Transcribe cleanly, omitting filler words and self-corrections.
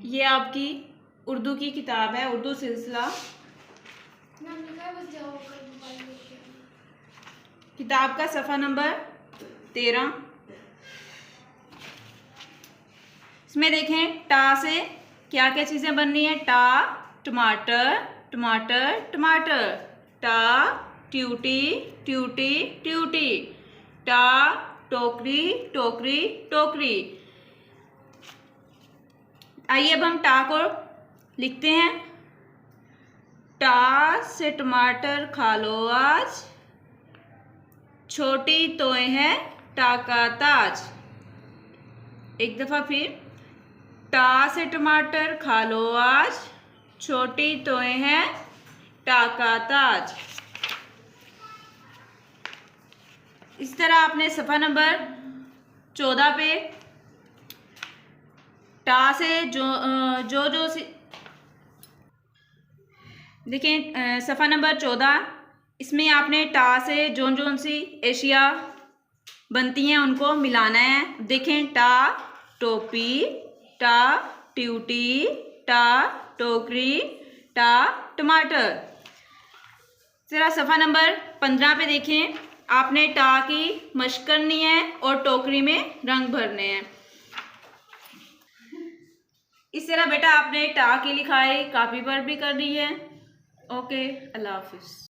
ये आपकी उर्दू की किताब है, उर्दू सिलसिला। किताब का सफ़ा नंबर 13। इसमें देखें टा से क्या क्या चीज़ें बन रही हैं। टा टमाटर, टमाटर टमाटर। टा ट्यूटी, ट्यूटी ट्यूटी। टा टोकरी, टोकरी टोकरी। आइए अब हम टा को लिखते हैं। टा से टमाटर खा लो आज, छोटी तोय है टा का ताज। एक दफ़ा फिर, टा से टमाटर खा लो आज, छोटी तोय है टा का ताज। इस तरह आपने सफ़ा नंबर 14 पे टा से जो देखें सफ़ा नंबर 14, इसमें आपने टा से जोन सी एशिया बनती हैं उनको मिलाना है। देखें टा टोपी, टा ट्यूटी, टा टोकरी, टा टमाटर। जरा सफ़ा नंबर 15 पे देखें, आपने टा की मशक करनी है और टोकरी में रंग भरने हैं। इस तरह बेटा आपने टा की लिखाई कापी पर भी करनी है। ओके, अल्लाह हाफिज़।